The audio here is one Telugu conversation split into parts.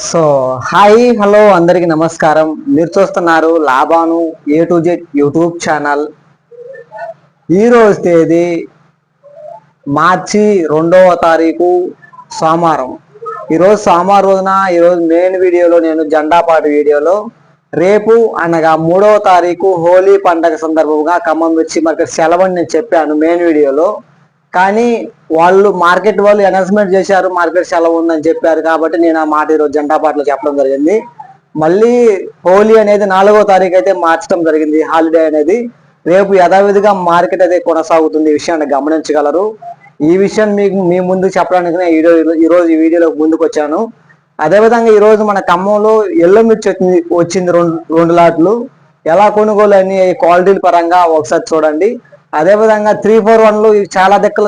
సో హాయ్ హలో అందరికి నమస్కారం. మీరు చూస్తున్నారు Laban A to Z YouTube channel. ఈరోజు తేదీ మార్చి 2వ తారీఖు సోమవారం. ఈరోజు సోమవారం రోజున ఈరోజు మెయిన్ వీడియోలో నేను జెండాపాటు వీడియోలో రేపు అనగా 3వ తారీఖు హోలీ పండగ సందర్భంగా ఖమ్మం మిర్చి మార్కెట్ సెలవని నేను చెప్పాను మెయిన్ వీడియోలో. కానీ వాళ్ళు మార్కెట్ వాళ్ళు అనౌన్స్మెంట్ చేశారు మార్కెట్ సెలవు ఉందని చెప్పారు కాబట్టి నేను ఆ మాట ఈరోజు జెండాపాటలో చెప్పడం జరిగింది. మళ్ళీ హోలీ అనేది 4వ తారీఖు అయితే మార్చడం జరిగింది హాలిడే అనేది. రేపు యథావిధిగా మార్కెట్ అయితే కొనసాగుతుంది. ఈ విషయాన్ని గమనించగలరు. ఈ విషయం మీకు మీ ముందు చెప్పడానికి ఈరోజు ఈ వీడియోలో ముందుకు వచ్చాను. అదేవిధంగా ఈరోజు మన ఖమ్మంలో ఎల్లో మిర్చి వచ్చింది రెండు లాట్లు. ఎలా కొనుగోలు అని క్వాలిటీల పరంగా ఒకసారి చూడండి. అదేవిధంగా 341లు చాలా దెక్కలు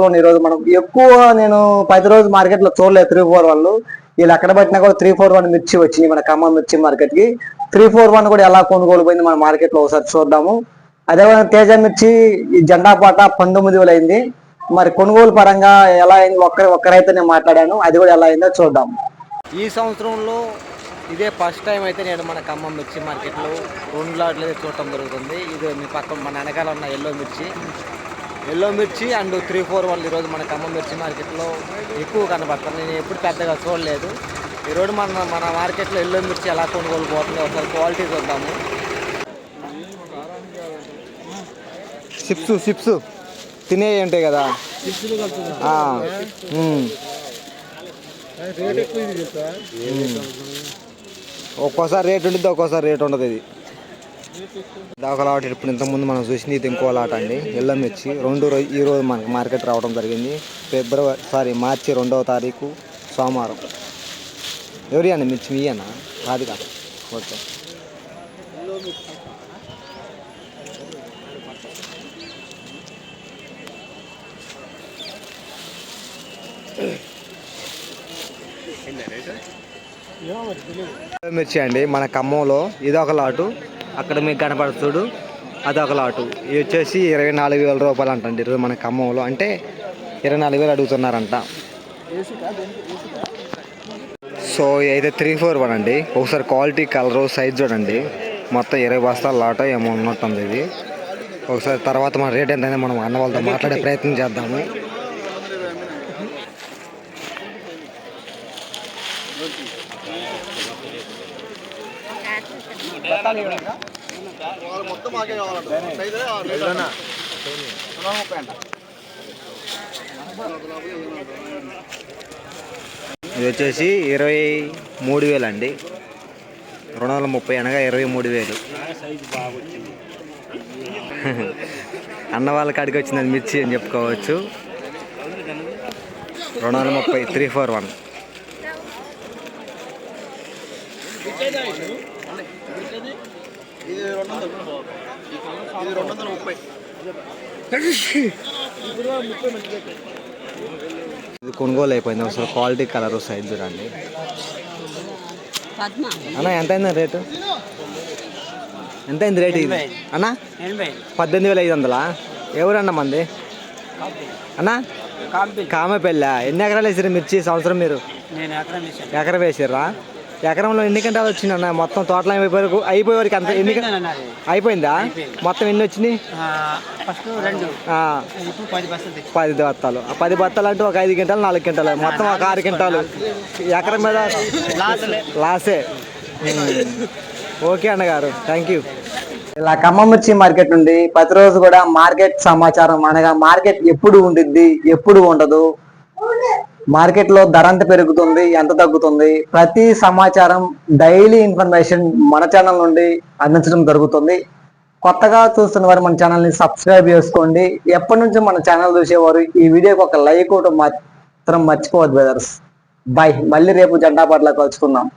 ఉన్నాయి. ఈరోజు మనం ఎక్కువ నేను 10 రోజు మార్కెట్ లో చూడలేదు 341లు. వీళ్ళు ఎక్కడ పెట్టినా కూడా 341 మిర్చి వచ్చింది మన ఖమ్మం మిర్చి మార్కెట్ కి. 341 కూడా ఎలా కొనుగోలు పోయింది మన మార్కెట్ లో ఒకసారి చూద్దాము. అదేవిధంగా తేజ మిర్చి ఈ జెండా పాట 19,000 అయింది. మరి కొనుగోలు పరంగా ఎలా అయింది ఒక్కరైతే నేను మాట్లాడాను, అది కూడా ఎలా అయిందో చూద్దాం. ఈ సంవత్సరంలో ఇదే ఫస్ట్ టైం అయితే నేను మన ఖమ్మం మిర్చి మార్కెట్లో 2 లాట్లు అయితే చూడటం జరుగుతుంది. ఇది మీ పక్కన మన వెనకాల ఉన్న ఎల్లో మిర్చి అండ్ 341 ఈరోజు మన ఖమ్మం మిర్చి మార్కెట్లో ఎక్కువ కనబడతాను. నేను ఎప్పుడు పెద్దగా చూడలేదు. ఈరోజు మన మార్కెట్లో ఎల్లో మిర్చి ఎలా కొనుగోలు పోతుందో ఒకసారి క్వాలిటీ చూద్దాము. సిప్స్ తినేవి ఉంటాయి కదా, ఒక్కోసారి రేట్ ఉంటుంది, ఒక్కోసారి రేట్ ఉండదు. ఇది ఒక లాట్ ఇప్పుడు ఇంతకుముందు మనం చూసింది ఇది ఇంకో లాట్ అండి. ఎల్లో మిర్చి ఈరోజు మనకు మార్కెట్ రావడం జరిగింది. మార్చి 2వ తారీఖు సోమవారం. ఎవరి అండి మిర్చి మీయనా కాదుగా? ఓకే. మిర్చి అండి మన ఖమ్మంలో ఇదొక లాటు, అక్కడ మీకు కనపడుతుడు అదొక లాటు. ఇది వచ్చేసి 24,000 రూపాయలు అంటండి ఈరోజు మన ఖమ్మంలో. అంటే 24,000 అడుగుతున్నారంట. సో అయితే 341 అండి. ఒకసారి క్వాలిటీ కలరు సైజ్ చూడండి. మొత్తం 20 బస్తాల లాటో ఏమో ఉన్నట్టుంది ఇది. ఒకసారి తర్వాత మన రేట్ ఎంత మనం అన్న వాళ్ళతో మాట్లాడే ప్రయత్నం చేద్దాము. ఇది వచ్చేసి 23,000 అండి. 230 అనగా 23,000. అన్న వాళ్ళ కాడికి వచ్చింది మిర్చి అని చెప్పుకోవచ్చు. 230 341. ఇది కొనుగోలు అయిపోయింది. ఒకసారి క్వాలిటీ కలర్ సైజ్ చూడండి. అన్న ఎంత అయింది రేటు? ఎంత అయింది రేటు ఇది అన్న? 18,500. ఎవరన్నా మంది అన్న? కామపల్లి. ఎన్ని ఎకరాలు వేసారు మిర్చి సంవత్సరం మీరు? ఎకరం వేసారా? ఎకరంలో ఎన్ని గంటలు వచ్చింది అన్న? మొత్తం తోటలో అయిపోయే వరకు అంత ఎన్ని అయిపోయిందా? మొత్తం ఎన్ని వచ్చినాయి? 10 బత్తాలు. 10 బత్తాలు అంటే ఒక 5 గంటలు 4 గంటలు మొత్తం ఒక 6 గంటలు ఎకరం మీద లాసే. ఓకే అన్నగారు, థ్యాంక్ యూ. ఇలా ఖమ్మం మిర్చి మార్కెట్ నుండి ప్రతిరోజు కూడా మార్కెట్ సమాచారం అనగా మార్కెట్ ఎప్పుడు ఉండిద్ది ఎప్పుడు ఉండదు, మార్కెట్ లో ధర ఎంత పెరుగుతుంది ఎంత తగ్గుతుంది, ప్రతి సమాచారం డైలీ ఇన్ఫర్మేషన్ మన ఛానల్ నుండి అందించడం జరుగుతుంది. కొత్తగా చూస్తున్న వారు మన ఛానల్ ని సబ్స్క్రైబ్ చేసుకోండి. ఎప్పటి నుంచి మన ఛానల్ చూసేవారు ఈ వీడియోకి ఒక లైక్ మాత్రం మర్చిపోవద్దు బ్రదర్స్. బాయ్. మళ్ళీ రేపు జెండాపాటలో కలుసుకుందాం.